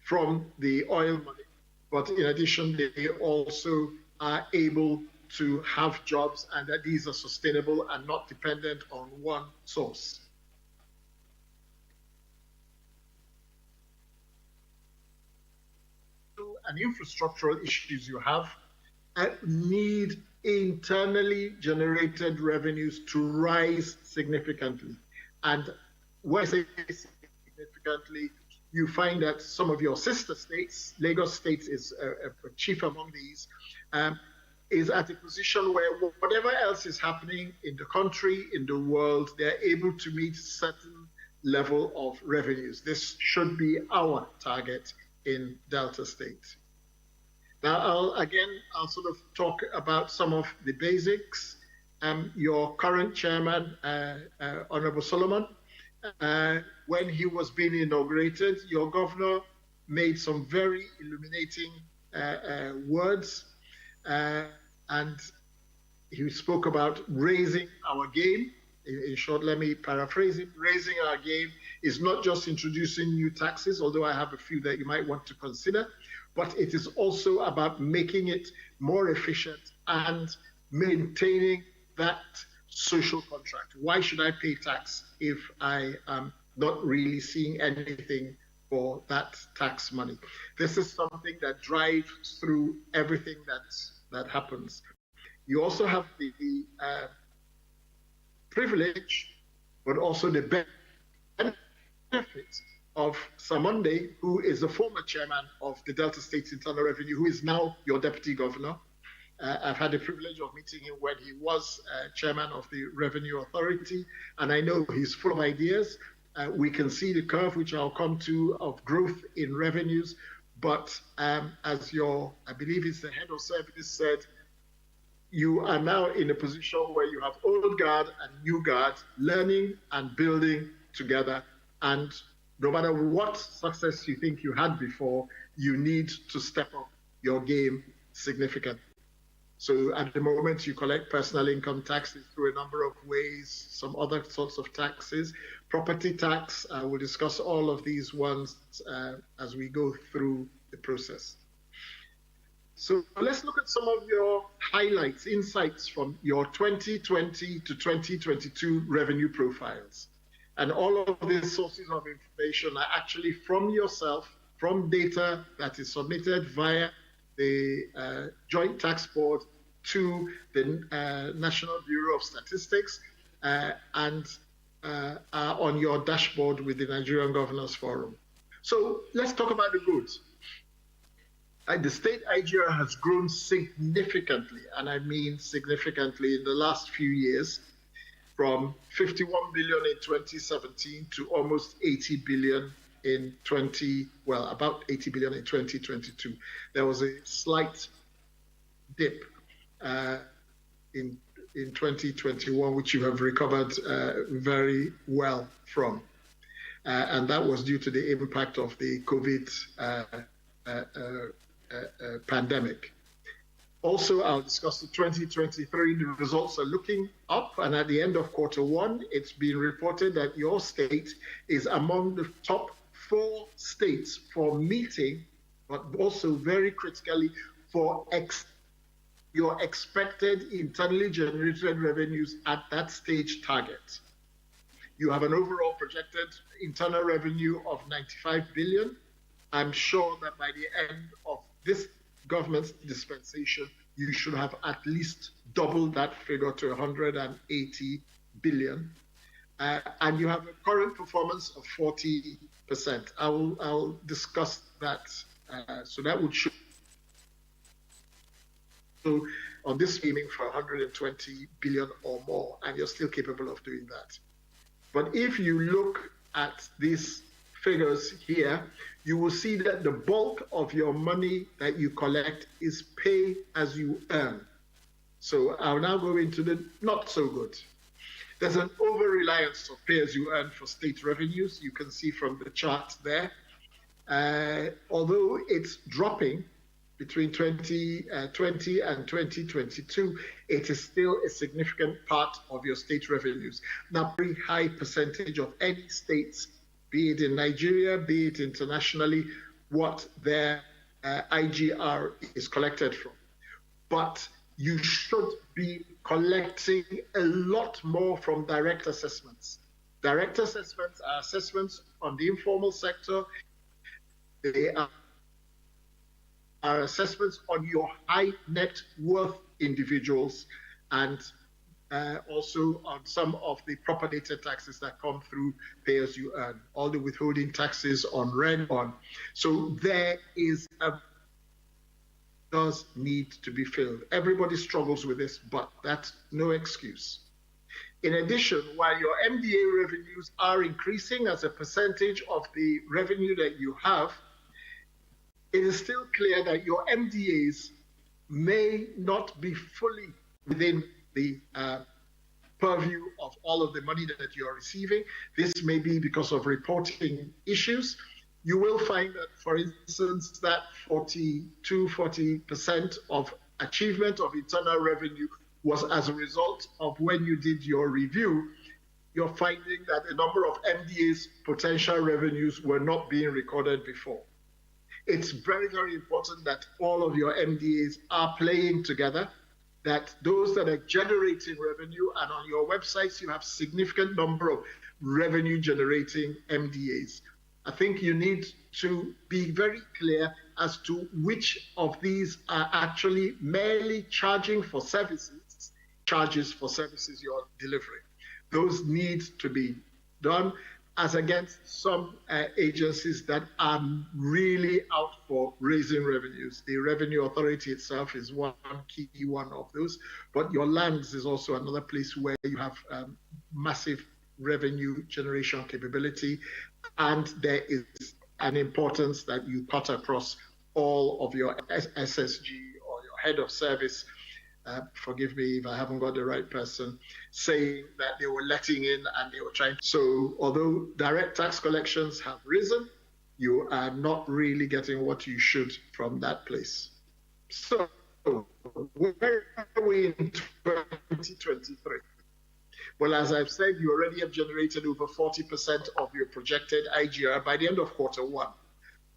from the oil money, but in addition, they also are able to have jobs and that these are sustainable and not dependent on one source. And infrastructural issues you have need internally generated revenues to rise significantly. And when I say significantly, you find that some of your sister states, Lagos State is chief among these, is at a position where whatever else is happening in the country, in the world, they're able to meet certain level of revenues. This should be our target in Delta State. Now, I'll sort of talk about some of the basics. Your current chairman, Honorable Solomon, when he was being inaugurated, your governor made some very illuminating words, and he spoke about raising our game. In short, let me paraphrase it. Raising our game is not just introducing new taxes, although I have a few that you might want to consider, but it is also about making it more efficient and maintaining that social contract. Why should I pay tax if I am not really seeing anything for that tax money? This is something that drives through everything that happens. You also have the privilege, but also the benefit of Samonde, who is the former chairman of the Delta State Internal Revenue, who is now your deputy governor. I've had the privilege of meeting him when he was chairman of the Revenue Authority, and I know he's full of ideas. We can see the curve, which I'll come to, of growth in revenues. But as I believe it's the head of service said, you are now in a position where you have old guard and new guard learning and building together. And no matter what success you think you had before, you need to step up your game significantly. So at the moment, you collect personal income taxes through a number of ways, some other sorts of taxes. Property tax, we'll discuss all of these ones as we go through the process. So let's look at some of your highlights, insights from your 2020 to 2022 revenue profiles. And all of these sources of information are actually from yourself, from data that is submitted via the Joint Tax Board to the National Bureau of Statistics and are on your dashboard with the Nigerian Governors Forum. So let's talk about the goods. The state IGR has grown significantly, and I mean significantly, in the last few years, from 51 billion in 2017 to almost 80 billion about 80 billion in 2022. There was a slight dip in 2021, which you have recovered very well from. And that was due to the impact of the COVID pandemic. Also, I'll discuss the 2023. The results are looking up, and at the end of Q1, it's been reported that your state is among the top 4 states for meeting, but also very critically for your expected internally generated revenues at that stage target. You have an overall projected internal revenue of 95 billion. I'm sure that by the end of this government dispensation, you should have at least doubled that figure to 180 billion. And you have a current performance of 40%. I'll discuss that. So that would show on this aiming for 120 billion or more, and you're still capable of doing that. But if you look at these figures here, you will see that the bulk of your money that you collect is pay as you earn. So I'll now go into the not so good. There's an over-reliance of pay as you earn for state revenues. You can see from the chart there. Although it's dropping between 2020 and 2022, it is still a significant part of your state revenues. Now, very high percentage of any states, be it in Nigeria, be it internationally, what their IGR is collected from. But you should be collecting a lot more from direct assessments. Direct assessments are assessments on the informal sector. They are assessments on your high net worth individuals, and also on some of the propagated taxes that come through pay as you earn, all the withholding taxes on rent on. So there is does need to be filled. Everybody struggles with this, but that's no excuse. In addition, while your MDA revenues are increasing as a percentage of the revenue that you have, it is still clear that your MDAs may not be fully within the purview of all of the money that you are receiving. This may be because of reporting issues. You will find that, for instance, that 40% of achievement of internal revenue was as a result of when you did your review, you're finding that a number of MDA's potential revenues were not being recorded before. It's very, very important that all of your MDAs are playing together, that those that are generating revenue, and on your websites, you have significant number of revenue generating MDAs. I think you need to be very clear as to which of these are actually merely charging for services, charges for services you're delivering. Those need to be done, as against some agencies that are really out for raising revenues. The Revenue Authority itself is one key one of those, but your lands is also another place where you have massive revenue generation capability, and there is an importance that you cut across all of your SSG or your head of service, forgive me if I haven't got the right person, saying that they were letting in and they were trying. So although direct tax collections have risen, you are not really getting what you should from that place. So where are we in 2023? Well, as I've said, you already have generated over 40% of your projected IGR by the end of Q1.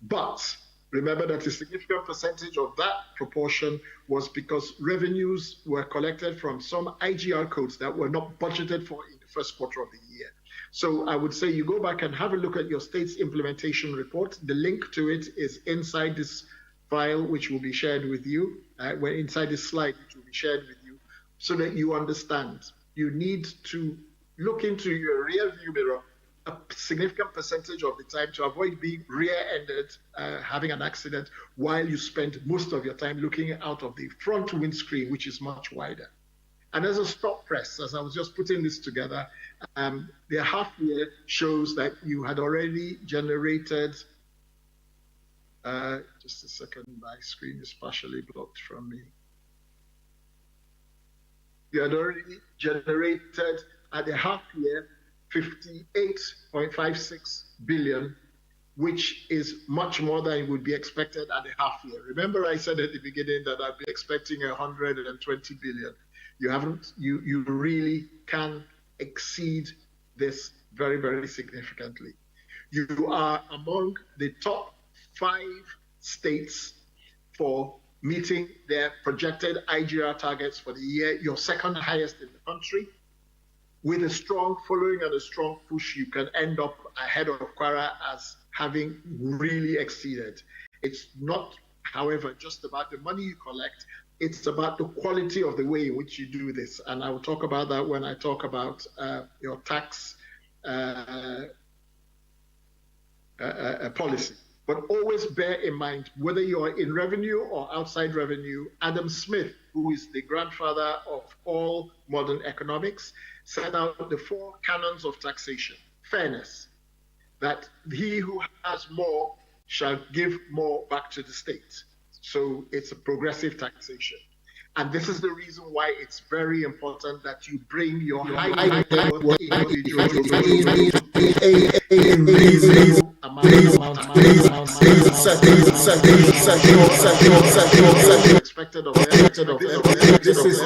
But remember that a significant percentage of that proportion was because revenues were collected from some IGR codes that were not budgeted for in the first quarter of the year. So I would say you go back and have a look at your state's implementation report. The link to it is inside this file, which will be shared with you, inside this slide, which will be shared with you, so that you understand. You need to look into your rear view mirror a significant percentage of the time to avoid being rear-ended, having an accident, while you spend most of your time looking out of the front windscreen, which is much wider. And as a stop press, as I was just putting this together, the half year shows that you had already generated, just a second, my screen is partially blocked from me. You had already generated at the half year 58.56 billion, which is much more than would be expected at the half year. Remember, I said at the beginning that I'd be expecting 120 billion. You really can exceed this very, very significantly. You are among the top 5 states for meeting their projected IGR targets for the year. You're second highest in the country. With a strong following and a strong push, you can end up ahead of Kwara as having really exceeded. It's not however, just about the money you collect. It's about the quality of the way in which you do this. And I will talk about that when I talk about your tax policy. But always bear in mind, whether you are in revenue or outside revenue, Adam Smith, who is the grandfather of all modern economics, set out the four canons of taxation. Fairness, that he who has more shall give more back to the state. So it's a progressive taxation. And this is the reason why it's very important that you bring your high net worth individuals a reasonable amount of expected of them. This is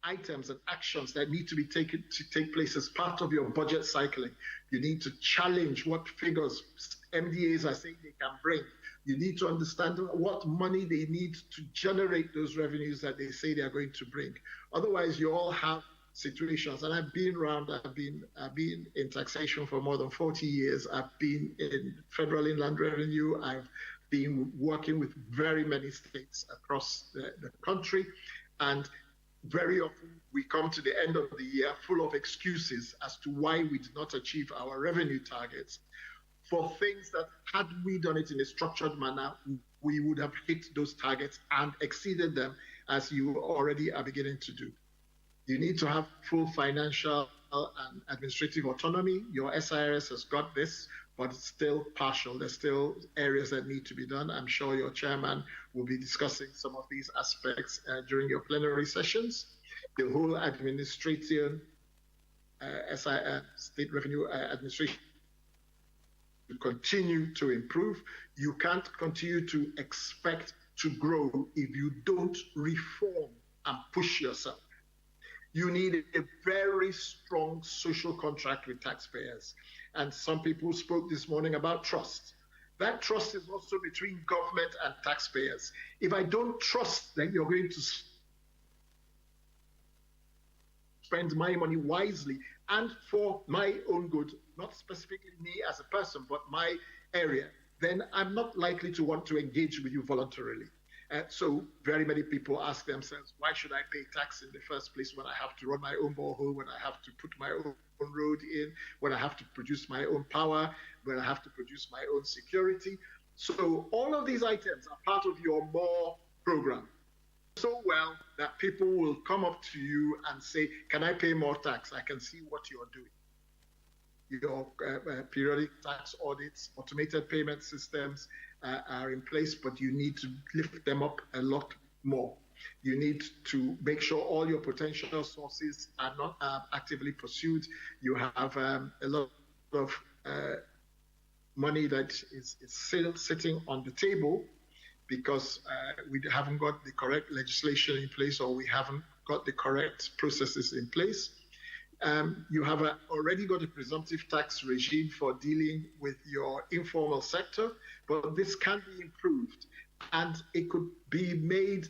items and actions that need to be taken to take place as part of your budget cycling. You need to challenge what figures MDAs are saying they can bring. You need to understand what money they need to generate those revenues that they say they are going to bring. Otherwise, you all have situations, and I've been around, I've been in taxation for more than 40 years. I've been in federal inland revenue. I've been working with very many states across the country. And very often we come to the end of the year full of excuses as to why we did not achieve our revenue targets for things that, had we done it in a structured manner, we would have hit those targets and exceeded them, as you already are beginning to do. You need to have full financial and administrative autonomy. Your SIRS has got this, but it's still partial. There's still areas that need to be done. I'm sure your chairman will be discussing some of these aspects during your plenary sessions. The whole administration, state revenue administration, to continue to improve. You can't continue to expect to grow if you don't reform and push yourself. You need a very strong social contract with taxpayers. And some people spoke this morning about trust. That trust is also between government and taxpayers. If I don't trust that you're going to spend my money wisely and for my own good, not specifically me as a person, but my area, then I'm not likely to want to engage with you voluntarily. So very many people ask themselves, why should I pay tax in the first place when I have to run my own borehole, when I have to put my own road in, when I have to produce my own power, when I have to produce my own security? So all of these items are part of your MORE program. So well that people will come up to you and say, can I pay more tax? I can see what you're doing. Your periodic tax audits, automated payment systems are in place, but you need to lift them up a lot more. You need to make sure all your potential sources are not actively pursued. You have a lot of money that is still sitting on the table because we haven't got the correct legislation in place, or we haven't got the correct processes in place. You have already got a presumptive tax regime for dealing with your informal sector, but this can be improved, and it could be made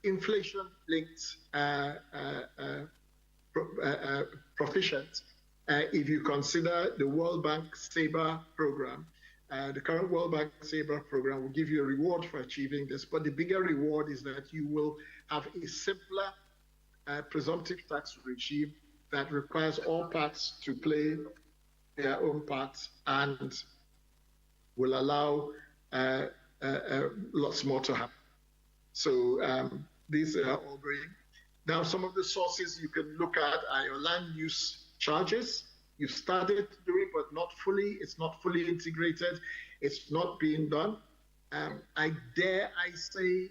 inflation-linked proficient if you consider the World Bank SABRE program. The current World Bank SABRE program will give you a reward for achieving this, but the bigger reward is that you will have a simpler presumptive tax regime that requires all parts to play their own parts and will allow lots more to happen. So these are all great. Now, some of the sources you can look at are your land use charges. You've started to do it, but not fully. It's not fully integrated. It's not being done. I say,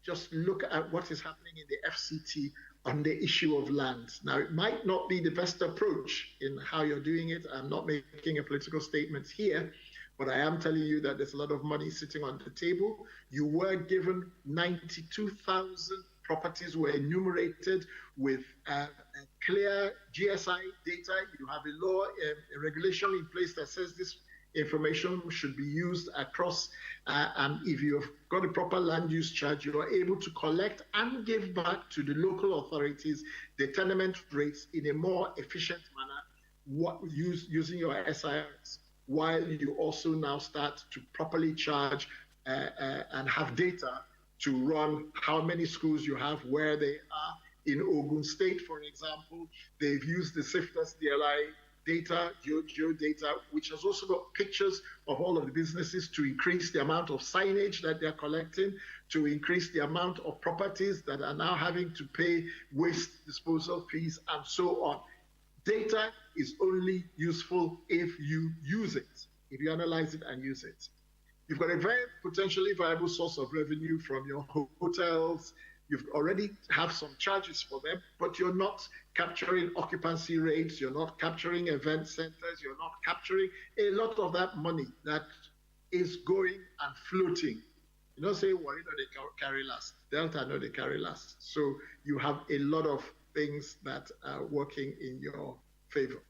just look at what is happening in the FCT on the issue of land. Now, it might not be the best approach in how you're doing it. I'm not making a political statement here, but I am telling you that there's a lot of money sitting on the table. You were given 92,000 properties were enumerated with clear GSI data. You have a law, a regulation in place that says this information should be used across, and if you've got a proper land use charge, you are able to collect and give back to the local authorities the tenement rates in a more efficient manner, using your SIRs, while you also now start to properly charge and have data to run how many schools you have, where they are. In Ogun State, for example, they've used the SIFTAS DLI data, geo data, which has also got pictures of all of the businesses to increase the amount of signage that they're collecting, to increase the amount of properties that are now having to pay waste disposal fees, and so on. Data is only useful if you use it, if you analyze it and use it. You've got a very potentially viable source of revenue from your hotels. You've already have some charges for them, but you're not capturing occupancy rates, you're not capturing event centers, you're not capturing a lot of that money that is going and floating. You don't say, well, they carry last. Delta, no, they carry last. So you have a lot of things that are working in your favor.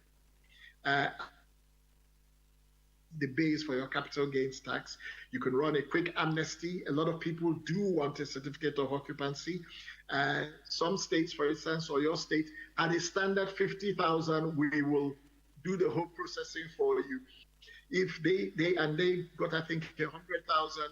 The base for your capital gains tax. You can run a quick amnesty. A lot of people do want a certificate of occupancy. Some states, for instance, or your state, at a standard 50,000, we will do the whole processing for you. If they got, I think, 100,000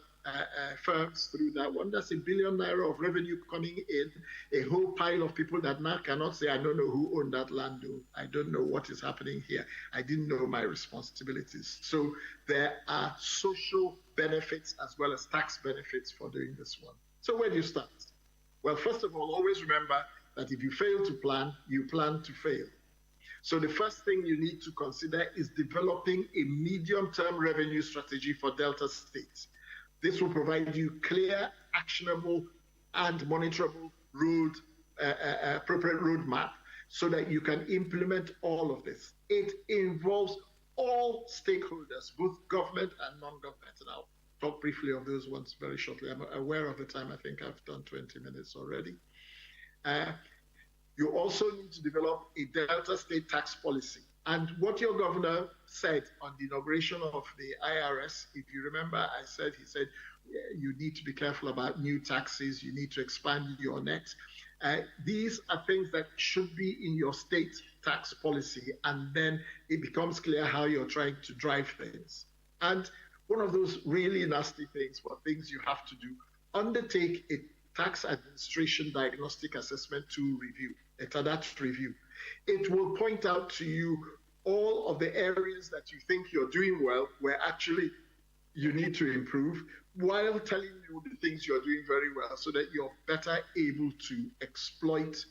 firms through that one, that's $1 billion of revenue coming in. A whole pile of people that now cannot say, I don't know who owned that land, though. I don't know what is happening here. I didn't know my responsibilities. So there are social benefits as well as tax benefits for doing this one. So where do you start? Well, first of all, always remember that if you fail to plan, you plan to fail. So the first thing you need to consider is developing a medium-term revenue strategy for Delta states. This will provide you clear, actionable, and monitorable appropriate roadmap so that you can implement all of this. It involves all stakeholders, both government and non-government. And I'll talk briefly of those ones very shortly. I'm aware of the time. I think I've done 20 minutes already. You also need to develop a Delta state tax policy. And what your governor said on the inauguration of the IRS, if you remember, he said, you need to be careful about new taxes, you need to expand your net. These are things that should be in your state tax policy, and then it becomes clear how you're trying to drive things. And one of those really nasty things, things you have to do, undertake a tax administration diagnostic assessment tool review, a TADAT review. It will point out to you all of the areas that you think you're doing well, where actually you need to improve, while telling you the things you're doing very well so that you're better able to exploit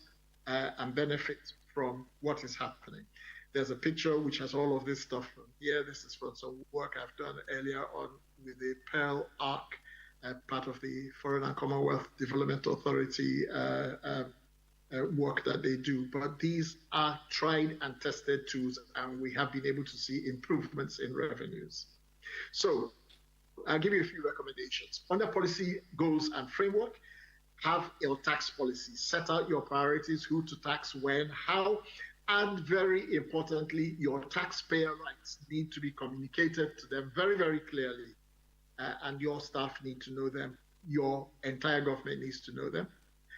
and benefit from what is happening. There's a picture which has all of this stuff from here. This is from some work I've done earlier on with the Pearl Arc, part of the Foreign and Commonwealth Development Authority work that they do. But these are tried and tested tools, and we have been able to see improvements in revenues. So I'll give you a few recommendations. Under policy goals and framework, have a tax policy. Set out your priorities, who to tax, when, how, and very importantly, your taxpayer rights need to be communicated to them very, very clearly. And your staff need to know them. Your entire government needs to know them.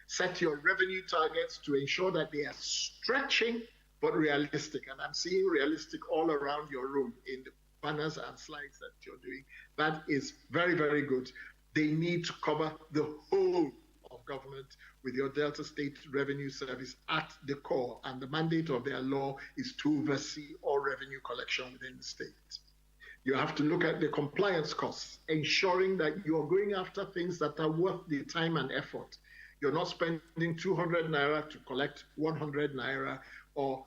Set your revenue targets to ensure that they are stretching but realistic. And I'm seeing realistic all around your room in the banners and slides that you're doing. That is very, very good. They need to cover the whole of government with your Delta State Revenue Service at the core. And the mandate of their law is to oversee all revenue collection within the state. You have to look at the compliance costs, ensuring that you're going after things that are worth the time and effort. You're not spending 200 naira to collect 100 naira, or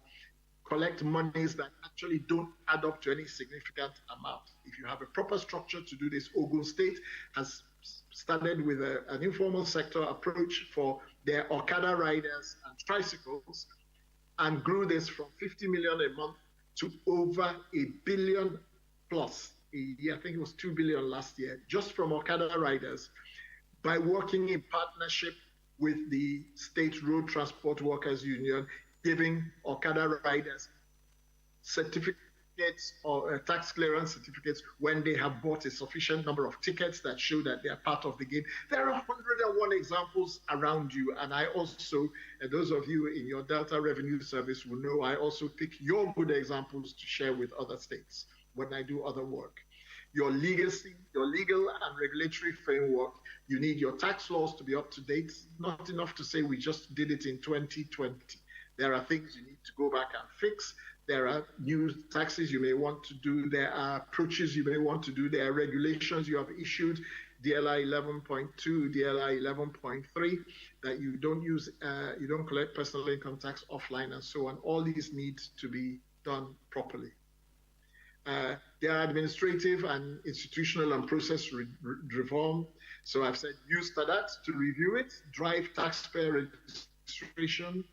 collect monies that actually don't add up to any significant amount. If you have a proper structure to do this, Ogun State has started with an informal sector approach for their Okada riders and tricycles, and grew this from 50 million a month to over $1 billion plus a year. I think it was 2 billion last year, just from Okada riders, by working in partnership with the State Road Transport Workers Union, giving Okada riders certificates or tax clearance certificates when they have bought a sufficient number of tickets that show that they are part of the game. There are 101 examples around you, and I also, and those of you in your Delta Revenue Service will know, I also pick your good examples to share with other states when I do other work. Your legacy, your legal and regulatory framework, you need your tax laws to be up to date. Not enough to say we just did it in 2020. There are things you need to go back and fix. There are new taxes you may want to do. There are approaches you may want to do. There are regulations you have issued, DLI 11.2, DLI 11.3, that you don't use, you don't collect personal income tax offline and so on. All these need to be done properly. There are administrative and institutional and process reform. So I've said use that to review it, drive taxpayer registration,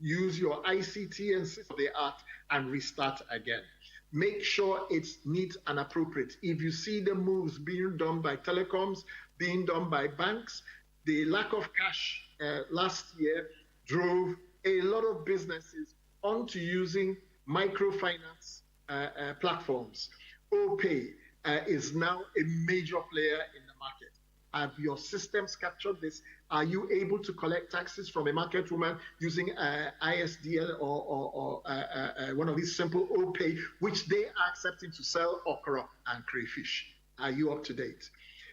use your ICT and state of the art and restart again. Make sure it's neat and appropriate. If you see the moves being done by telecoms, being done by banks, the lack of cash last year drove a lot of businesses onto using microfinance platforms. OPay is now a major player in the market. Have your systems captured this? Are you able to collect taxes from a market woman using ISDL or one of these simple OPay, which they are accepting to sell okra and crayfish? Are you up to date?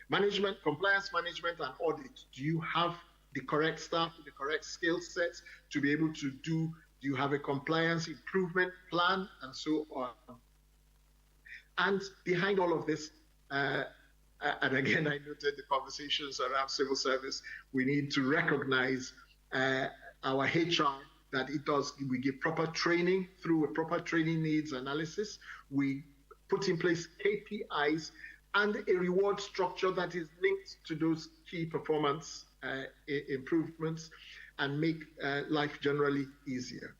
Management, compliance management and audit. Do you have the correct staff, the correct skill sets to be able to do you have a compliance improvement plan and so on? And behind all of this, and again, I noted the conversations around civil service, we need to recognize our HR, that it does, we give proper training through a proper training needs analysis. We put in place KPIs and a reward structure that is linked to those key performance improvements and make life generally easier.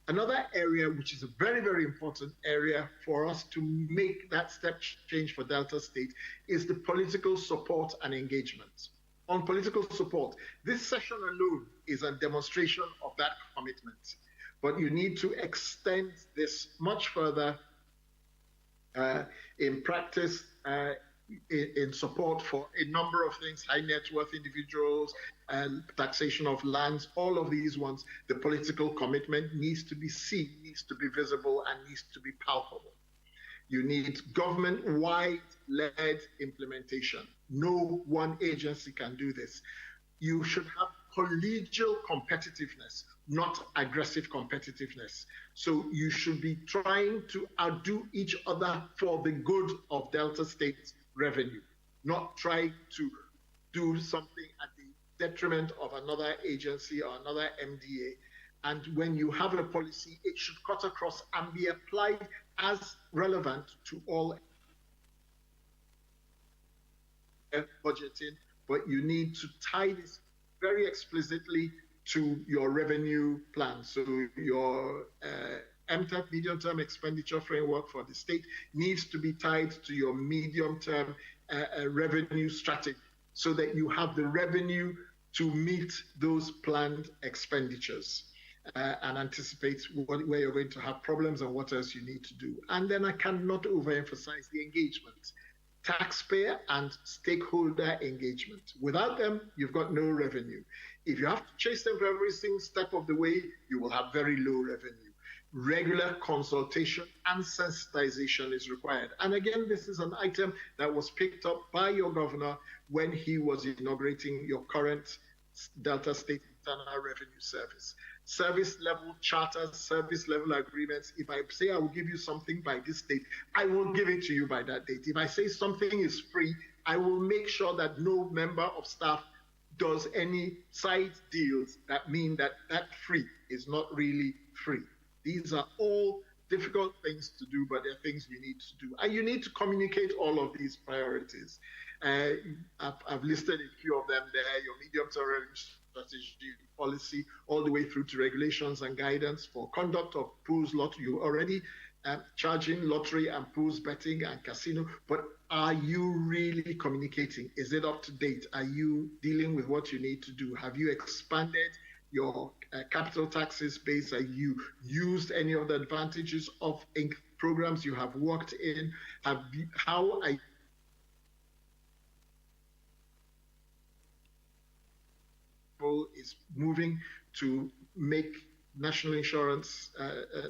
Another area, which is a very, very important area for us to make that step change for Delta State, is the political support and engagement. On political support, this session alone is a demonstration of that commitment, but you need to extend this much further in practice, in support for a number of things, high net worth individuals, taxation of lands, all of these ones. The political commitment needs to be seen, needs to be visible, and needs to be palpable. You need government-wide led implementation. No one agency can do this. You should have collegial competitiveness, not aggressive competitiveness. So you should be trying to outdo each other for the good of Delta State's revenue, not try to do something at the detriment of another agency or another MDA. And when you have a policy, it should cut across and be applied as relevant to all budgeting, but you need to tie this very explicitly to your revenue plan. So your MTEP, medium-term expenditure framework for the state, needs to be tied to your medium-term revenue strategy, so that you have the revenue to meet those planned expenditures and anticipate where you're going to have problems and what else you need to do. And then I cannot overemphasize the engagement. taxpayer and stakeholder engagement. Without them, you've got no revenue. If you have to chase them for every single step of the way, you will have very low revenue. Regular consultation and sensitization is required. And again, this is an item that was picked up by your governor when he was inaugurating your current Delta State Internal Revenue Service. Service level charters, service level agreements. If I say I will give you something by this date, I will give it to you by that date. If I say something is free, I will make sure that no member of staff does any side deals that mean that that free is not really free. These are all difficult things to do, but they're things we need to do. And you need to communicate all of these priorities. I've listed a few of them there, your medium-term revenue strategy, policy, all the way through to regulations and guidance for conduct of pools lottery. You already charging lottery and pools betting and casino, but are you really communicating? Is it up to date? Are you dealing with what you need to do? Have you expanded your capital taxes base? Have you used any of the advantages of programs you have worked in? How are is moving to make national insurance,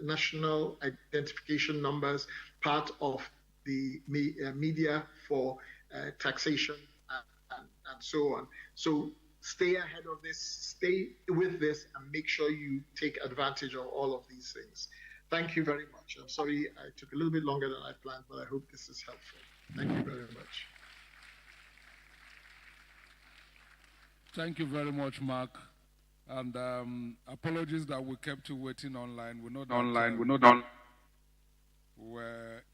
national identification numbers part of the media for taxation and so on. So stay ahead of this, stay with this, and make sure you take advantage of all of these things. Thank you very much. I'm sorry I took a little bit longer than I planned, but I hope this is helpful. Thank you very much. Thank you very much, Mark. And apologies that we kept you waiting online. We know that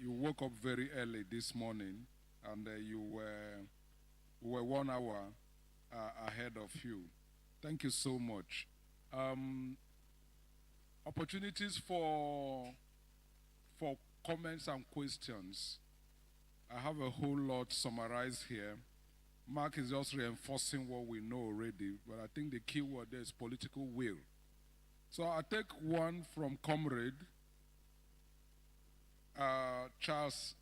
you woke up very early this morning, and you were 1 hour ahead of you. Thank you so much. Opportunities for comments and questions. I have a whole lot summarized here. Mark is just reinforcing what we know already, but I think the key word there is political will. So I'll take one from Comrade, Charles,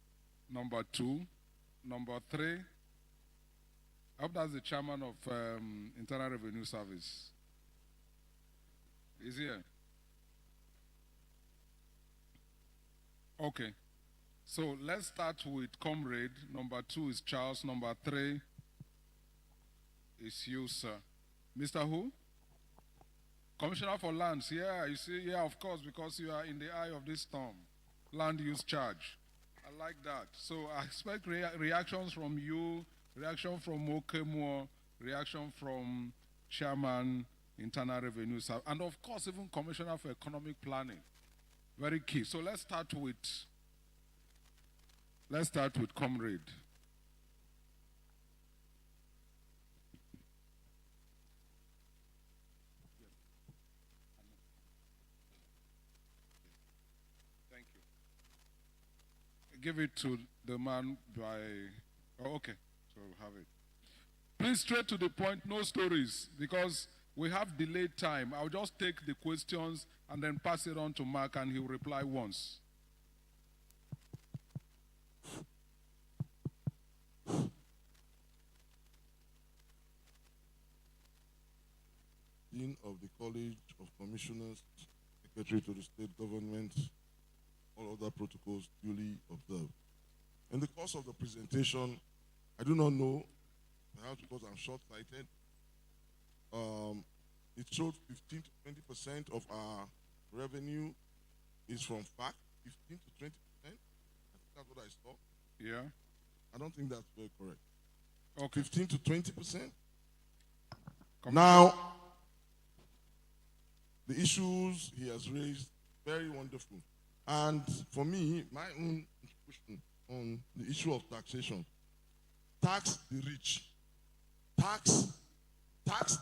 number 2. Number 3, I hope that's the chairman of Internal Revenue Service. Is he here? Okay. So let's start with Comrade. Number 2 is Charles. Number 3 is you, sir. Mr. Who? Commissioner for Lands. Yeah, you see, yeah, of course, because you are in the eye of this storm. Land use charge. I like that. So I expect reactions from you, reaction from Okemo, reaction from Chairman, Internal Revenue Service, and of course, even Commissioner for Economic Planning. Very key. So let's start with Comrade. Give it to the man by, oh, okay, so we'll have it. Please straight to the point, no stories, because we have delayed time. I'll just take the questions and then pass it on to Mark and he'll reply once. Dean of the College of Commissioners, Secretary to the State Government, all other protocols duly observed. In the course of the presentation, I do not know, perhaps because I'm short-sighted, it showed 15 to 20% of our revenue is from FAC, 15 to 20%. I think that's what I saw. Yeah. I don't think that's very correct. Okay. 15 to 20%. Now, the issues he has raised, very wonderful. And for me, my own question on the issue of taxation, tax the rich, tax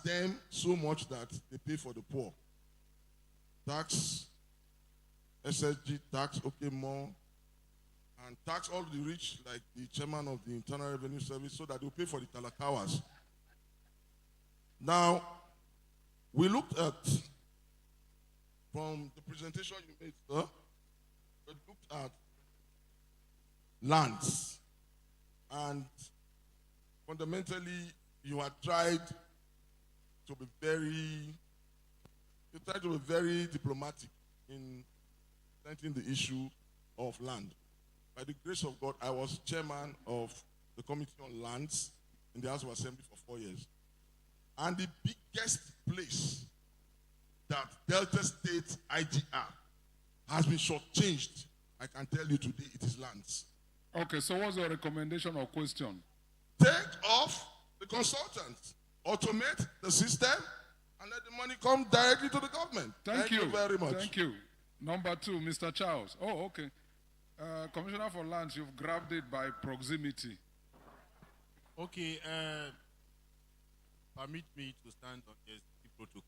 them so much that they pay for the poor. Tax SSG, tax okay more, and tax all the rich like the chairman of the Internal Revenue Service so that they'll pay for the talakawas. Now, we looked at, from the presentation you made, sir, we looked at lands. And fundamentally, you have tried to be very diplomatic in presenting the issue of land. By the grace of God, I was chairman of the Committee on Lands in the House of Assembly for 4 years. And the biggest place that Delta State IGR has been shortchanged, I can tell you today, it is lands. Okay, so what's your recommendation or question? Take off the consultants, automate the system, and let the money come directly to the government. Thank you very much. Thank you. Number 2, Mr. Charles. Oh, okay. Commissioner for Lands, you've grabbed it by proximity. Okay, permit me to stand on the protocol.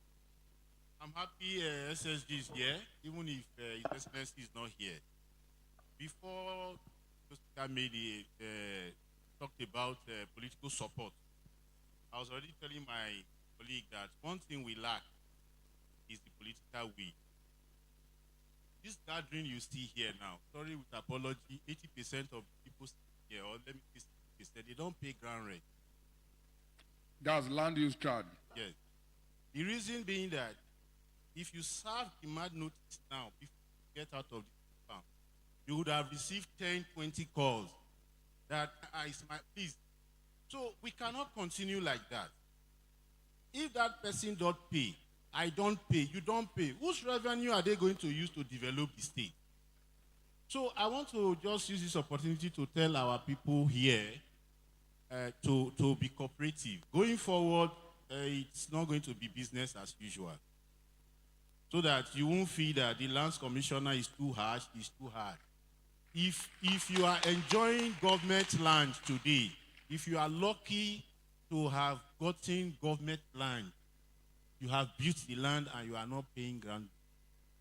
I'm happy SSG is here, even if His Excellency is not here. Before the speaker made talked about political support, I was already telling my colleague that one thing we lack is the political will. This gathering you see here now, sorry with apology, 80% of people here, or let me say 60%, they don't pay ground rent. That's land use charge. Yes. The reason being that if you serve demand notice now, if you get out of the farm, you would have received 10, 20 calls that please. So we cannot continue like that. If that person don't pay, I don't pay, you don't pay, whose revenue are they going to use to develop the state? So I want to just use this opportunity to tell our people here to be cooperative. Going forward, it's not going to be business as usual. So that you won't feel that the lands commissioner is too harsh, is too hard. If you are enjoying government land today, if you are lucky to have gotten government land, you have built the land and you are not paying grant,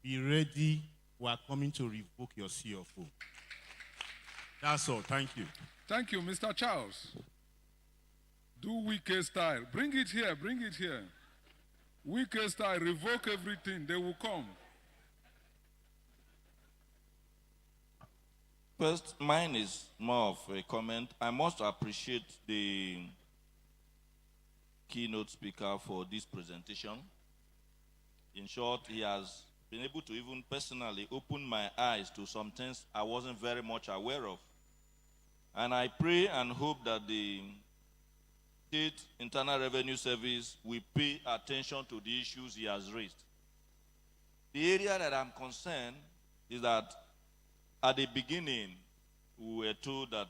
be ready. We are coming to revoke your CFO. That's all. Thank you. Thank you, Mr. Charles. Do Wike style. Bring it here, bring it here. Wike style, revoke everything. They will come. First, mine is more of a comment. I must appreciate the keynote speaker for this presentation. In short, he has been able to even personally open my eyes to some things I wasn't very much aware of. And I pray and hope that the State Internal Revenue Service will pay attention to the issues he has raised. The area that I'm concerned is that at the beginning, we were told that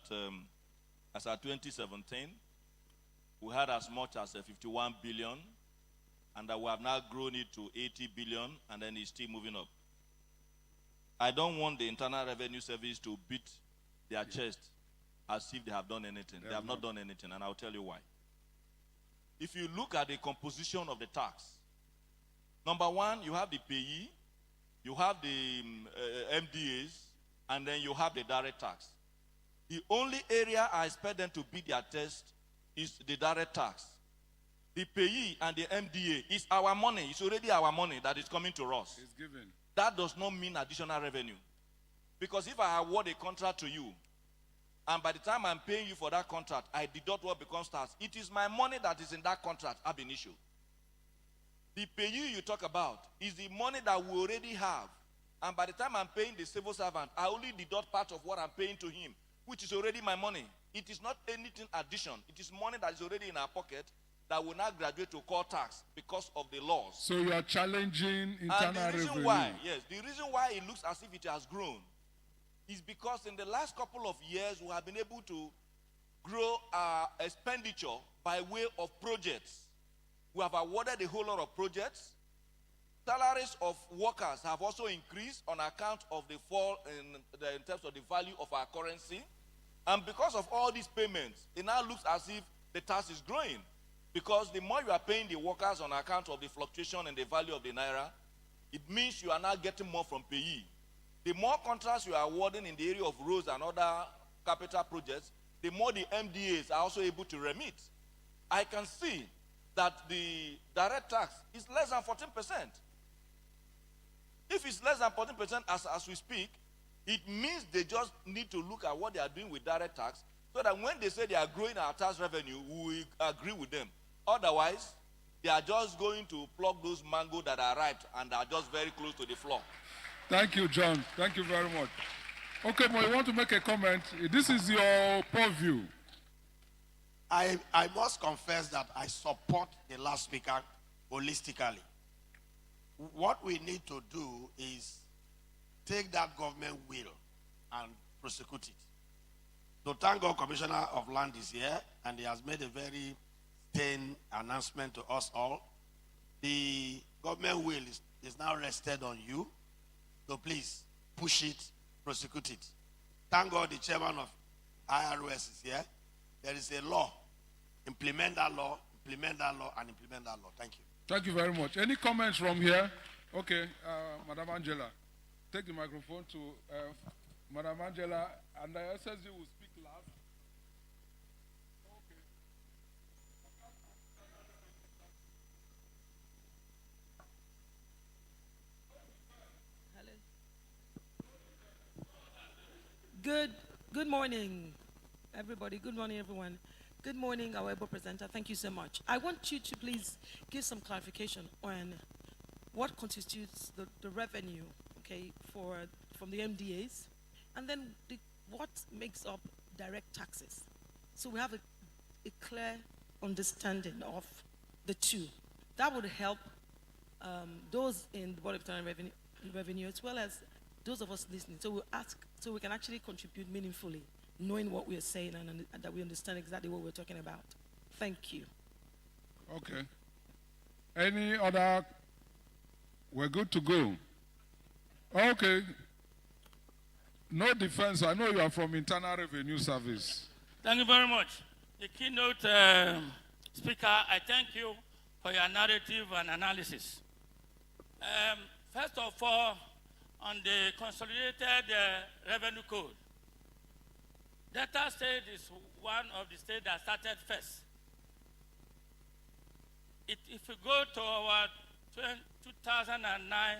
as of 2017, we had as much as 51 billion, and that we have now grown it to 80 billion, and then it's still moving up. I don't want the Internal Revenue Service to beat their chest as if they have done anything. They have not done anything, and I'll tell you why. If you look at the composition of the tax, number one, you have the payee, you have the MDAs, and then you have the direct tax. The only area I expect them to beat their test is the direct tax. The payee and the MDA is our money. It's already our money that is coming to us. It's given. That does not mean additional revenue. Because if I award a contract to you, and by the time I'm paying you for that contract, I deduct what becomes tax, it is my money that is in that contract ab initio. The payee you talk about is the money that we already have. And by the time I'm paying the civil servant, I only deduct part of what I'm paying to him, which is already my money. It is not anything addition. It is money that is already in our pocket that will now graduate to core tax because of the laws. So you are challenging internal revenue. And the reason why, yes, the reason why it looks as if it has grown is because in the last couple of years, we have been able to grow our expenditure by way of projects. We have awarded a whole lot of projects. Salaries of workers have also increased on account of the fall in terms of the value of our currency. And because of all these payments, it now looks as if the tax is growing. Because the more you are paying the workers on account of the fluctuation in the value of the naira, it means you are now getting more from payee. The more contracts you are awarding in the area of roads and other capital projects, the more the MDAs are also able to remit. I can see that the direct tax is less than 14%. If it's less than 14% as we speak, it means they just need to look at what they are doing with direct tax So that when they say they are growing our tax revenue, we agree with them. Otherwise, they are just going to pluck those mangoes that are ripe and are just very close to the floor. Thank you, John. Thank you very much. Okay, but you want to make a comment? This is your purview. I must confess that I support the last speaker holistically. What we need to do is take that government will and prosecute it. So thank God Commissioner of Land is here, and he has made a very stern announcement to us all. The government will is now rested on you. So please push it, prosecute it. Thank God the chairman of IRS is here. There is a law. Implement that law, implement that law, and implement that law. Thank you. Thank you very much. Any comments from here? Okay, Madam Angela, take the microphone to Madam Angela, and the SSG will speak last. Okay. Hello. Good morning, everybody. Good morning, everyone. Good morning, our able presenter. Thank you so much. I want you to please give some clarification on what constitutes the revenue, okay, from the MDAs, and then what makes up direct taxes. So we have a clear understanding of the two. That would help those in the Board of Internal Revenue as well as those of us listening. So we'll ask, so we can actually contribute meaningfully, knowing what we're saying and that we understand exactly what we're talking about. Thank you. Okay. Any other? We're good to go. Okay. No defense. I know you are from Internal Revenue Service. Thank you very much. The keynote speaker, I thank you for your narrative and analysis. First of all, on the consolidated revenue code, Delta State is one of the states that started first. If you go to our 2009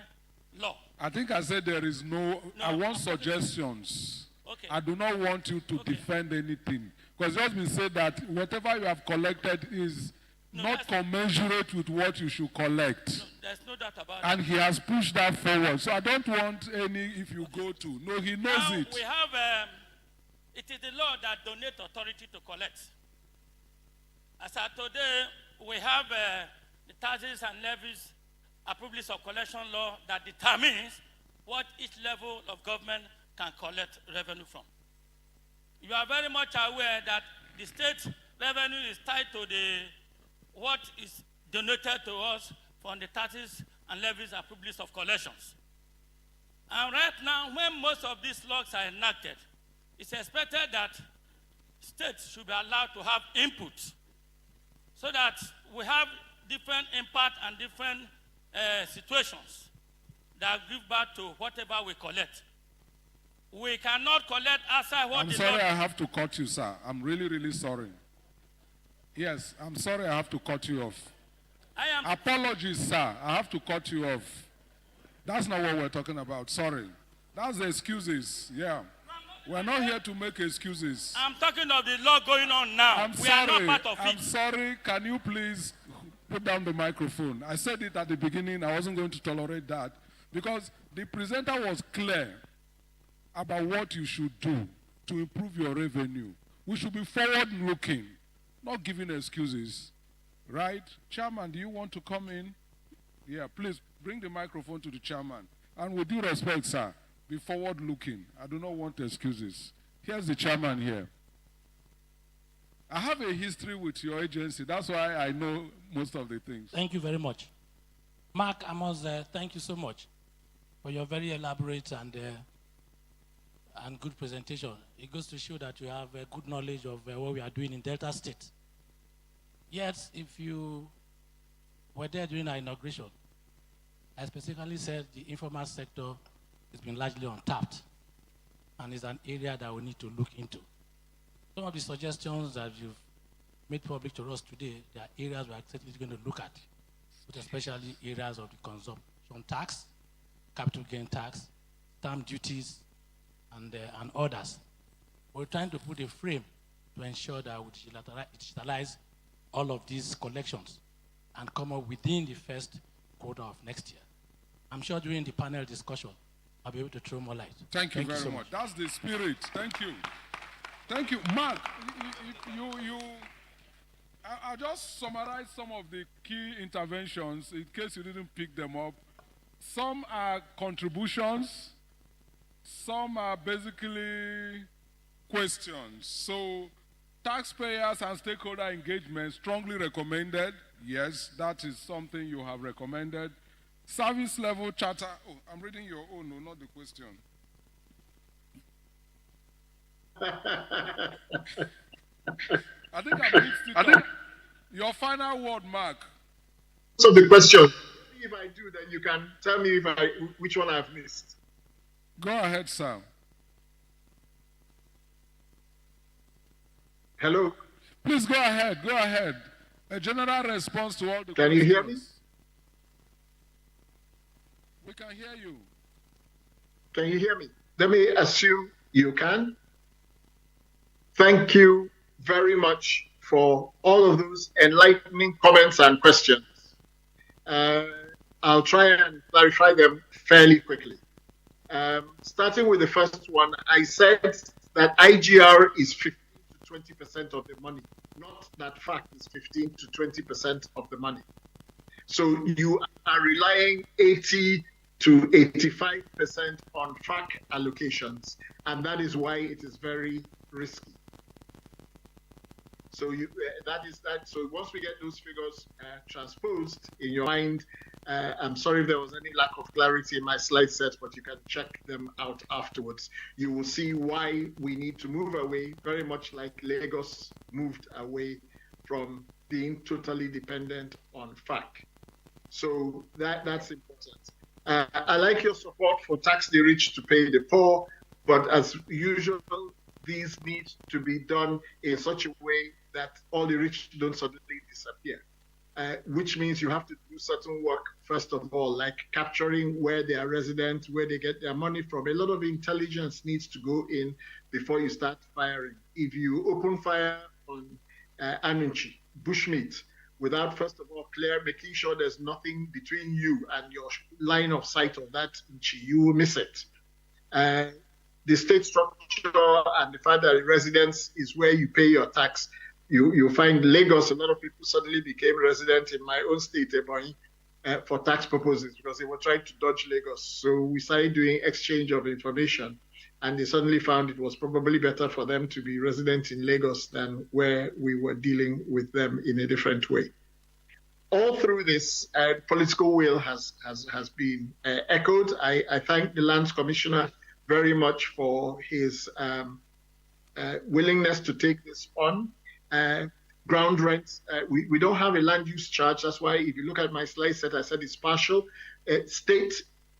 law. I think I said there is no I want suggestions. Okay. I do not want you to defend anything. Because just been said that whatever you have collected is not commensurate with what you should collect. No, there's no doubt about it. And he has pushed that forward. So I don't want any if you go to. No, he knows now it. We have, it is the law that donates authority to collect. As of today, we have the taxes and levies approvals of collection law that determines what each level of government can collect revenue from. You are very much aware that the state revenue is tied to what is donated to us from the taxes and levies approvals of collections. And right now, when most of these laws are enacted, it's expected that states should be allowed to have input so that we have different impact and different situations that give back to whatever we collect. We cannot collect outside what I'm sorry I have to cut you, sir. I'm really, really sorry. Yes, I'm sorry I have to cut you off. Apologies, sir. I have to cut you off. That's not what we're talking about. Sorry. That's the excuses. Yeah. We're not here to make excuses. I'm talking of the law going on now. We are not part of it. I'm sorry. Can you please put down the microphone? I said it at the beginning. I wasn't going to tolerate that because the presenter was clear about what you should do to improve your revenue. We should be forward-looking, not giving excuses. Right? Chairman, do you want to come in? Yeah, please bring the microphone to the chairman. And with due respect, sir, be forward-looking. I do not want excuses. Here's the chairman here. I have a history with your agency. That's why I know most of the things. Thank you very much. Mark, I must thank you so much for your very elaborate and good presentation. It goes to show that you have a good knowledge of what we are doing in Delta State. Yet, if you were there during our inauguration, I specifically said the informal sector has been largely untapped and is an area that we need to look into. Some of the suggestions that you've made public to us today, there are areas we're certainly going to look at, but especially areas of the consumption tax, capital gain tax, stamp duties, and others. We're trying to put a frame to ensure that we digitalize all of these collections and come up within the first quarter of next year. I'm sure during the panel discussion, I'll be able to throw more light. Thank you very much. That's the spirit. Thank you. Thank you. Mark, I'll just summarize some of the key interventions in case you didn't pick them up. Some are contributions, some are basically questions. So taxpayers and stakeholder engagement strongly recommended. Yes, that is something you have recommended. Service level charter. Oh, I'm reading your own, no, not the question. I think I've mixed it up. Your final word, Mark. So the question, if I do, then you can tell me which one I've missed. Go ahead, Sam. Hello? Please go ahead, go ahead. A general response to all the questions. Can you hear me? We can hear you. Can you hear me? Let me assume you can. Thank you very much for all of those enlightening comments and questions. I'll try and clarify them fairly quickly. Starting with the first one, I said that IGR is 15 to 20% of the money, not that FAC is 15 to 20% of the money. So you are relying 80 to 85% on FAC allocations, and that is why it is very risky. So that is that. So once we get those figures transposed in your mind, I'm sorry if there was any lack of clarity in my slide set, but you can check them out afterwards. You will see why we need to move away, very much like Lagos moved away from being totally dependent on FAC. So that's important. I like your support for tax the rich to pay the poor, but as usual, these need to be done in such a way that all the rich don't suddenly disappear, which means you have to do certain work, first of all, like capturing where they are resident, where they get their money from. A lot of intelligence needs to go in before you start firing. If you open fire on Anunchi, bushmeat, without, first of all, making sure there's nothing between you and your line of sight of that Nchi, you will miss it. The state structure and the fact that residence is where you pay your tax. You find Lagos, a lot of people suddenly became resident in my own state, Ebonyi, for tax purposes because they were trying to dodge Lagos. So we started doing exchange of information, and they suddenly found it was probably better for them to be resident in Lagos than where we were dealing with them in a different way. All through this, political will has been echoed. I thank the Lands Commissioner very much for his willingness to take this on. Ground rents, we don't have a land use charge. That's why if you look at my slide set, I said it's partial. State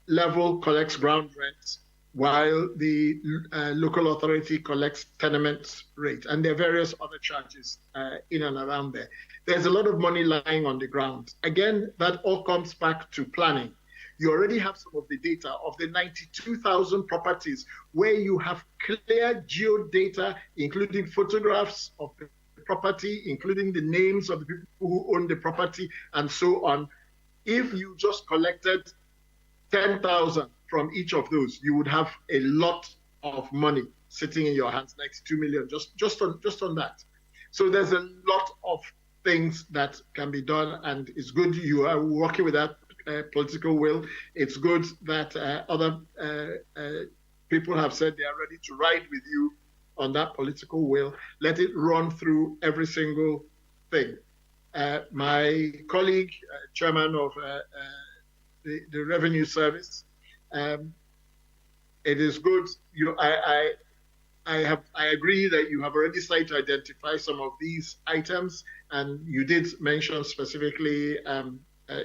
level collects ground rents while the local authority collects tenement rate. And there are various other charges in and around there. There's a lot of money lying on the ground. Again, that all comes back to planning. You already have some of the data of the 92,000 properties where you have clear geodata, including photographs of the property, including the names of the people who own the property, and so on. If you just collected 10,000 from each of those, you would have a lot of money sitting in your hands, like 2 million, just on that. So there's a lot of things that can be done, and it's good you are working with that political will. It's good that other people have said they are ready to ride with you on that political will. Let it run through every single thing. My colleague, chairman of the Revenue Service, it is good. I agree that you have already started to identify some of these items, and you did mention specifically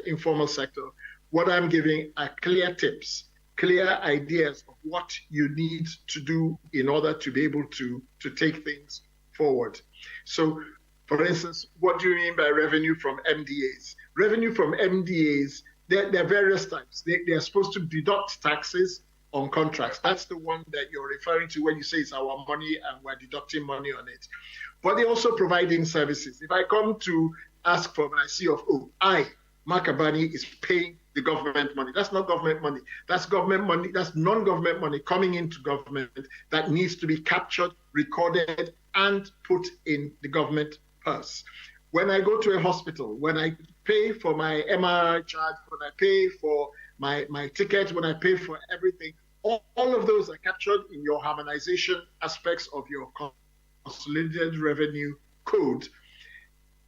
informal sector. What I'm giving are clear tips, clear ideas of what you need to do in order to be able to take things forward. So, for instance, what do you mean by revenue from MDAs? Revenue from MDAs, there are various types. They are supposed to deduct taxes on contracts. That's the one that you're referring to when you say it's our money and we're deducting money on it. But they also providing services. If I come to ask for my CFO, Mark Abani, is paying the government money. That's not government money. That's government money. That's non-government money coming into government that needs to be captured, recorded, and put in the government purse. When I go to a hospital, when I pay for my MRI charge, when I pay for my ticket, when I pay for everything, all of those are captured in your harmonization aspects of your consolidated revenue code.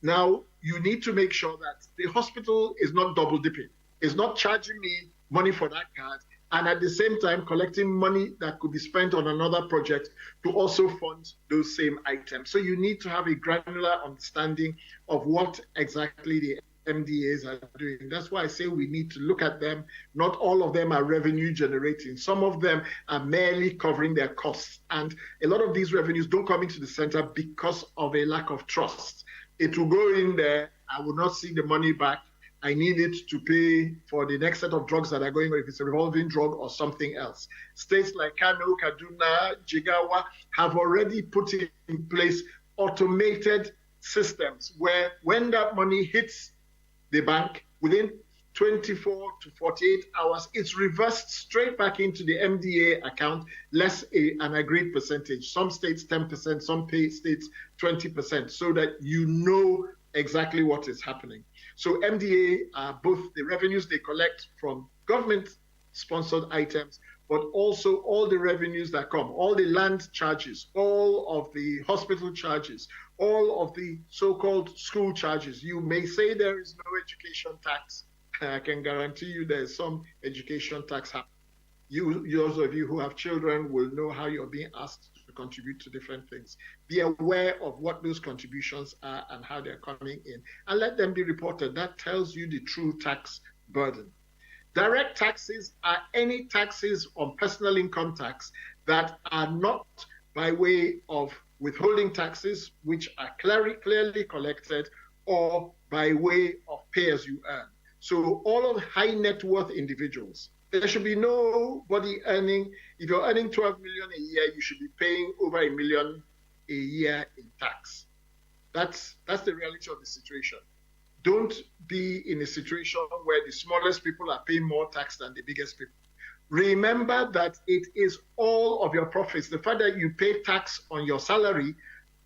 Now, you need to make sure that the hospital is not double dipping. It's not charging me money for that card and at the same time collecting money that could be spent on another project to also fund those same items. So you need to have a granular understanding of what exactly the MDAs are doing. That's why I say we need to look at them. Not all of them are revenue generating. Some of them are merely covering their costs. And a lot of these revenues don't come into the center because of a lack of trust. It will go in there. I will not see the money back. I need it to pay for the next set of drugs that are going on, if it's a revolving drug or something else. States like Kano, Kaduna, Jigawa have already put in place automated systems where when that money hits the bank, within 24 to 48 hours, it's reversed straight back into the MDA account, less an agreed percentage. Some states 10%, some states 20%, so that you know exactly what is happening. So MDA are both the revenues they collect from government-sponsored items, but also all the revenues that come, all the land charges, all of the hospital charges, all of the so-called school charges. You may say there is no education tax. I can guarantee you there's some education tax happening. Those of you who have children will know how you're being asked to contribute to different things. Be aware of what those contributions are and how they're coming in, and let them be reported. That tells you the true tax burden. Direct taxes are any taxes on personal income tax that are not by way of withholding taxes, which are clearly collected, or by way of pay as you earn. So all of high net worth individuals, there should be nobody earning, if you're earning 12 million a year, you should be paying over $1 million a year in tax. That's the reality of the situation. Don't be in a situation where the smallest people are paying more tax than the biggest people. Remember that it is all of your profits. The fact that you pay tax on your salary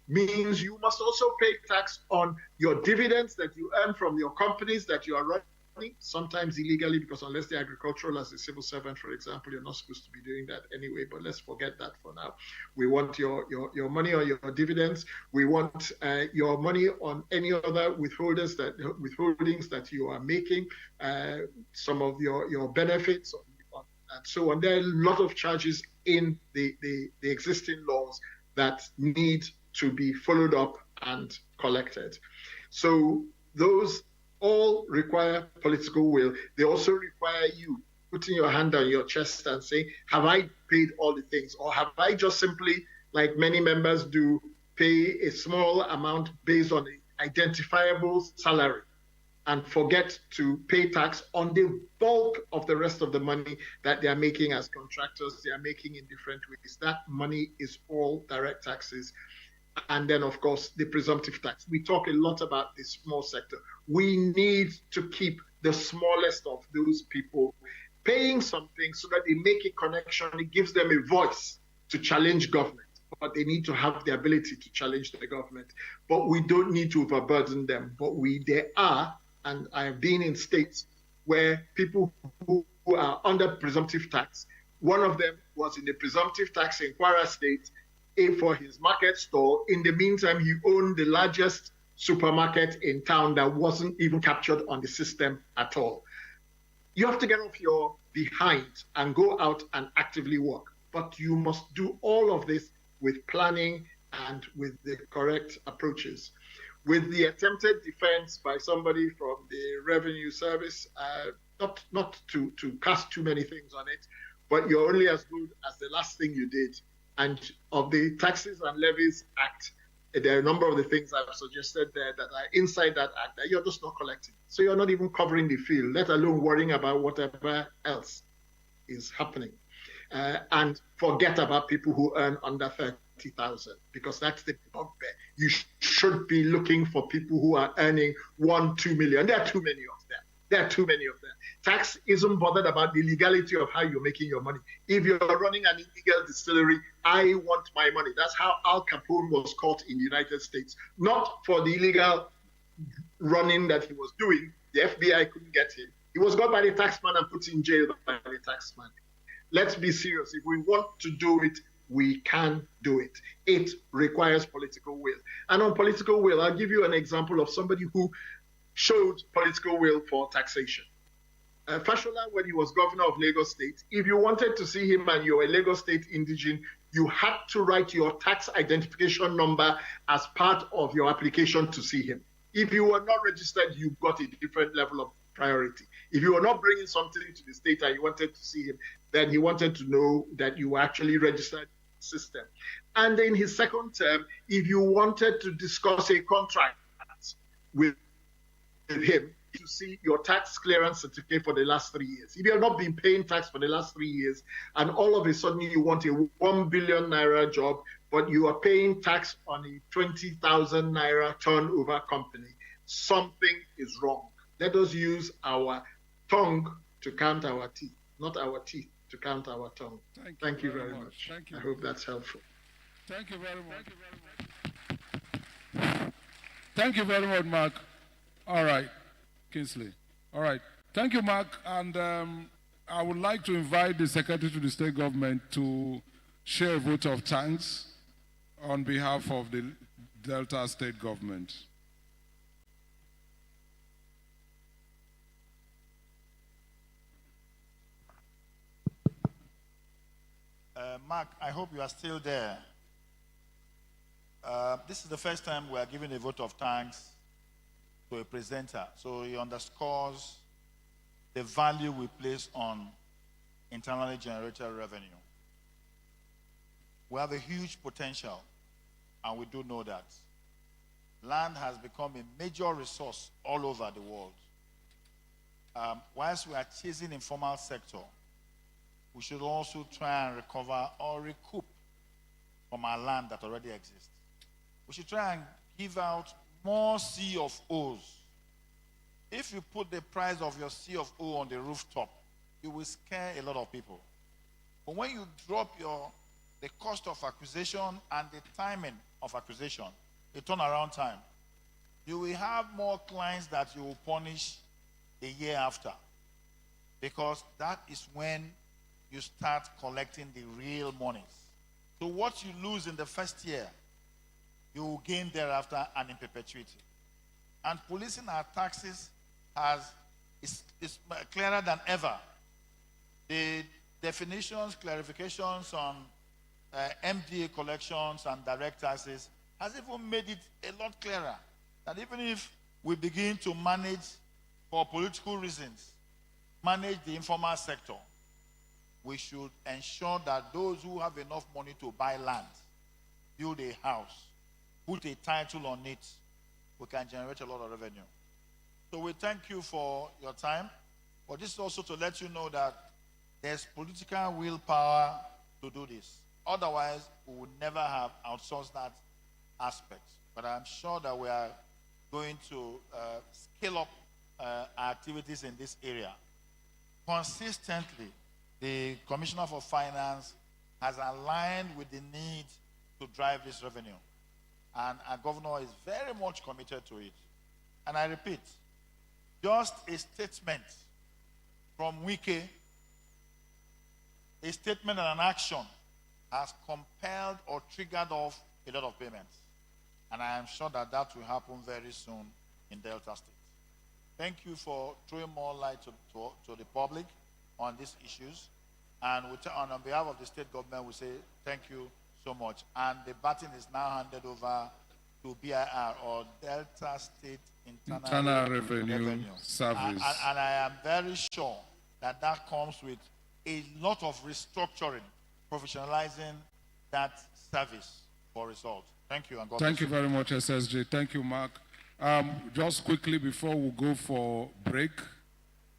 means you must also pay tax on your dividends that you earn from your companies that you are running, sometimes illegally, because unless they're agricultural, as a civil servant, for example, you're not supposed to be doing that anyway, but let's forget that for now. We want your money on your dividends. We want your money on any other withholdings that you are making, some of your benefits, and so on. There are a lot of charges in the existing laws that need to be followed up and collected. So those all require political will. They also require you putting your hand on your chest and saying, have I paid all the things? Or have I just simply, like many members do, pay a small amount based on an identifiable salary and forget to pay tax on the bulk of the rest of the money that they are making as contractors, they are making in different ways. That money is all direct taxes. And then, of course, the presumptive tax. We talk a lot about the small sector. We need to keep the smallest of those people paying something so that they make a connection. It gives them a voice to challenge government, but they need to have the ability to challenge the government. But we don't need to overburden them. But there are, and I have been in states where people who are under presumptive tax, one of them was in the presumptive tax in Kwara State, for his market store. In the meantime, he owned the largest supermarket in town that wasn't even captured on the system at all. You have to get off your behind and go out and actively work. But you must do all of this with planning and with the correct approaches. With the attempted defense by somebody from the Revenue Service, not to cast too many things on it, but you're only as good as the last thing you did. And of the Taxes and Levies Act, there are a number of the things I've suggested there that are inside that act that you're just not collecting. So you're not even covering the field, let alone worrying about whatever else is happening. and forget about people who earn under 30,000, because that's the bugbear. You should be looking for people who are earning 1-2 million. There are too many of them. There are too many of them. Tax isn't bothered about the legality of how you're making your money. If you're running an illegal distillery, I want my money. That's how Al Capone was caught in the United States. Not for the illegal running that he was doing. The FBI couldn't get him. He was got by the taxman and put in jail by the taxman. Let's be serious. If we want to do it, we can do it. It requires political will. And on political will, I'll give you an example of somebody who showed political will for taxation. Fashola, when he was governor of Lagos State, if you wanted to see him and you're a Lagos State indigene, you had to write your tax identification number as part of your application to see him. If you were not registered, you got a different level of priority. If you were not bringing something to the state and you wanted to see him, then he wanted to know that you were actually registered in the system. And in his second term, if you wanted to discuss a contract with him, to see your tax clearance certificate for the last 3 years. If you have not been paying tax for the last 3 years, and all of a sudden you want a 1 billion naira job, but you are paying tax on a 20,000 naira turnover company, something is wrong. Let us use our tongue to count our teeth, not our teeth to count our tongue. Thank you very much. Thank you. I hope that's helpful. Thank you very much. Thank you very much, Mark. All right, Kingsley. All right. Thank you, Mark. And I would like to invite the Secretary to the State Government to share a vote of thanks on behalf of the Delta State Government. Mark, I hope you are still there. This is the first time we are giving a vote of thanks to a presenter. So he underscores the value we place on internally generated revenue. We have a huge potential, and we do know that. Land has become a major resource all over the world. Whilst we are chasing informal sector, we should also try and recover or recoup from our land that already exists. We should try and give out more C of O's. If you put the price of your C of O on the rooftop, you will scare a lot of people. But when you drop the cost of acquisition and the timing of acquisition, the turnaround time, you will have more clients that you will punish a year after. Because that is when you start collecting the real monies. So what you lose in the first year, you will gain thereafter and in perpetuity. And policing our taxes is clearer than ever. The definitions, clarifications on MDA collections and direct taxes has even made it a lot clearer that even if we begin to manage, for political reasons, manage the informal sector, we should ensure that those who have enough money to buy land, build a house, put a title on it, we can generate a lot of revenue. So we thank you for your time, but this is also to let you know that there's political willpower to do this. Otherwise, we would never have outsourced that aspect. But I'm sure that we are going to scale up our activities in this area. Consistently, the Commissioner for Finance has aligned with the need to drive this revenue. And our governor is very much committed to it. And I repeat, just a statement from Wike, a statement and an action has compelled or triggered off a lot of payments. And I am sure that that will happen very soon in Delta State. Thank you for throwing more light to the public on these issues. And on behalf of the state government, we say thank you so much. And the baton is now handed over to BIR, or Delta State Internal Revenue Service. And I am very sure that that comes with a lot of restructuring, professionalizing that service for results. Thank you, and God bless you. Thank you very much, SSJ. Thank you, Mark. Just quickly before we go for break,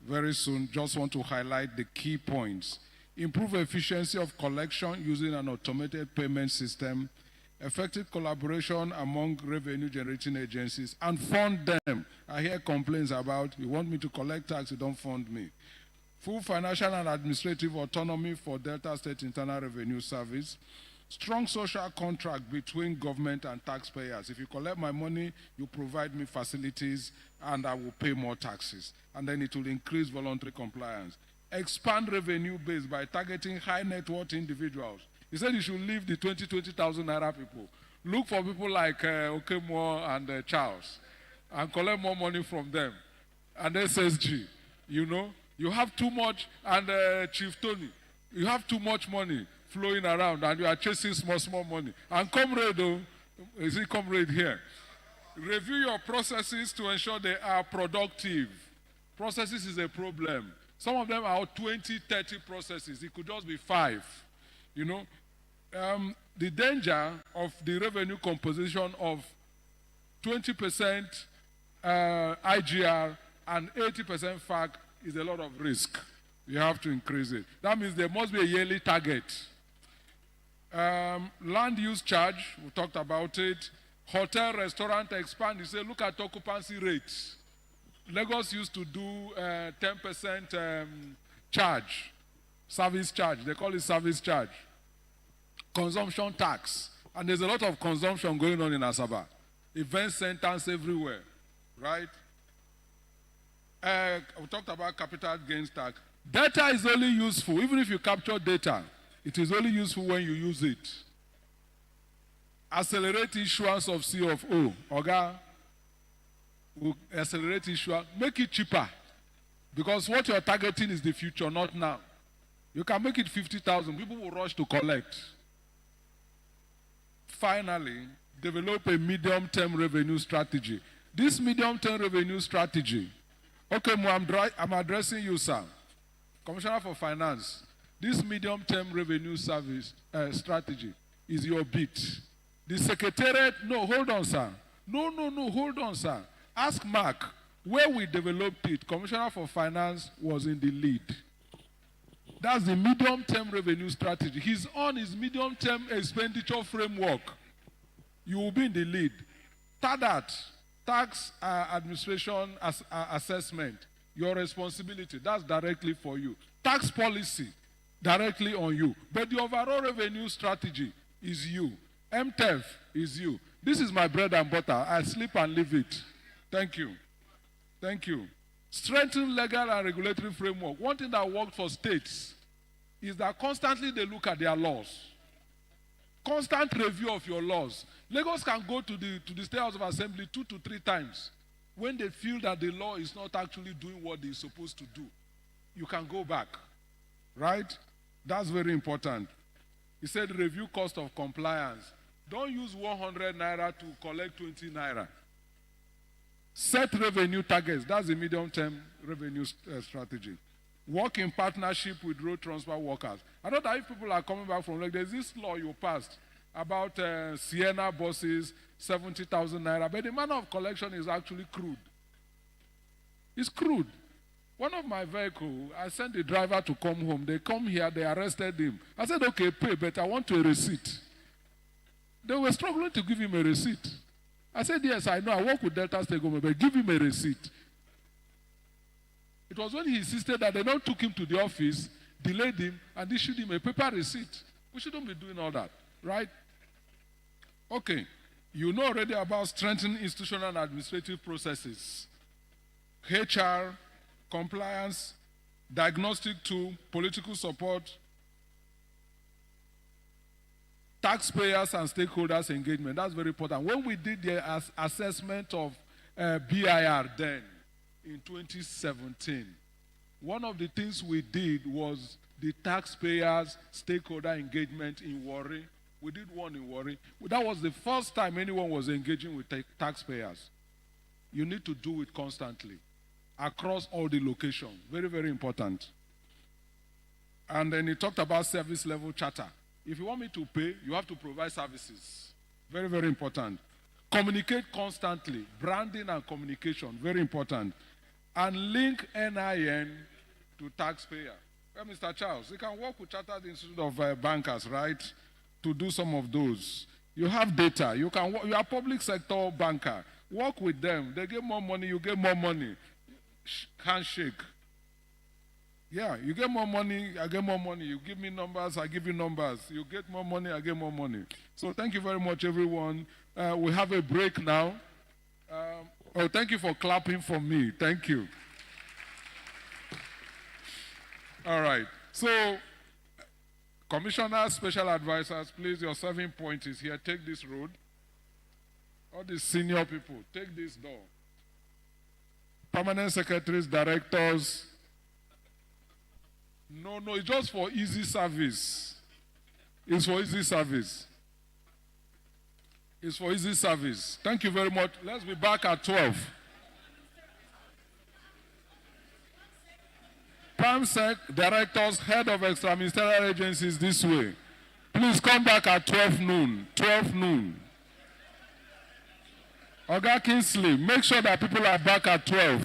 very soon, just want to highlight the key points. improve efficiency of collection using an automated payment system, effective collaboration among revenue-generating agencies, and fund them. I hear complaints about, you want me to collect tax, you don't fund me. Full financial and administrative autonomy for Delta State Internal Revenue Service. Strong social contract between government and taxpayers. If you collect my money, you provide me facilities, and I will pay more taxes. And then it will increase voluntary compliance. Expand revenue base by targeting high net worth individuals. He said you should leave the 20,000 naira people. Look for people like Okemo and Charles and collect more money from them. And SSG, you know, you have too much, and Chief Tony, you have too much money flowing around and you are chasing small money. And comrade, is it comrade here? Review your processes to ensure they are productive. Processes is a problem. Some of them are 20, 30 processes. It could just be 5. You know, the danger of the revenue composition of 20% IGR and 80% FAC is a lot of risk. You have to increase it. That means there must be a yearly target. Land use charge, we talked about it. Hotel, restaurant expand. You say, look at occupancy rates. Lagos used to do 10% charge, service charge. They call it service charge. Consumption tax. And there's a lot of consumption going on in Asaba. Event centers everywhere, right? We talked about capital gains tax. Data is only useful, even if you capture data, it is only useful when you use it. Accelerate issuance of C of O. Oga, will accelerate issuance. Make it cheaper. Because what you're targeting is the future, not now. You can make it 50,000. People will rush to collect. Finally, develop a medium-term revenue strategy. This medium-term revenue strategy, okay, I'm addressing you, sir. Commissioner for Finance. This medium-term revenue service strategy is your bit. The Secretariat, no, hold on, sir. No, hold on, sir. Ask Mark, where we developed it, Commissioner for Finance was in the lead. That's the medium-term revenue strategy. He's on his medium-term expenditure framework. You will be in the lead. TADAT, Tax Administration Assessment, your responsibility, that's directly for you. Tax policy, directly on you. But the overall revenue strategy is you. MTEF is you. This is my bread and butter. I sleep and live it. Thank you. Thank you. Strengthen legal and regulatory framework. One thing that worked for states is that constantly they look at their laws. Constant review of your laws. Lagos can go to the State House of Assembly 2 to 3 times. When they feel that the law is not actually doing what they're supposed to do, you can go back. Right? That's very important. He said review cost of compliance. Don't use 100 naira to collect 20 naira. Set revenue targets. That's the medium-term revenue strategy. Work in partnership with road transport workers. I know that if people are coming back from, like, there's this law you passed about Sienna buses, 70,000 naira, but the manner of collection is actually crude. It's crude. One of my vehicles, I sent the driver to come home. They come here, they arrested him. I said, okay, pay, but I want a receipt. They were struggling to give him a receipt. I said, yes, I know, I work with Delta State government, but give him a receipt. It was when he insisted that they now took him to the office, delayed him, and issued him a paper receipt. We shouldn't be doing all that, right? Okay, you know already about strengthening institutional and administrative processes. HR, compliance, diagnostic tool, political support, taxpayers and stakeholders engagement. That's very important. When we did the assessment of BIR then, in 2017, one of the things we did was the taxpayers stakeholder engagement in Warri. We did one in Warri. That was the first time anyone was engaging with taxpayers. You need to do it constantly across all the locations. Very, very important. And then he talked about service level charter. If you want me to pay, you have to provide services. Very, very important. Communicate constantly. Branding and communication, very important. And link NIN to taxpayer. Mr. Charles, you can work with Chartered Institute of Bankers, right, to do some of those. You have data. You can. You are a public sector banker. Work with them. They get more money. You get more money. Handshake. Yeah, you get more money. I get more money. You give me numbers. I give you numbers. You get more money. I get more money. So thank you very much, everyone. We have a break now. Oh, thank you for clapping for me. Thank you. All right. So, commissioners, special advisors, please, your serving point is here. Take this road. All these senior people, take this door. Permanent secretaries, directors. No, it's just for easy service. It's for easy service. It's for easy service. Thank you very much. Let's be back at 12. PAMSEC directors, head of extra-ministerial agencies this way. Please come back at 12 noon. 12 noon. Oga Kingsley, make sure that people are back at 12.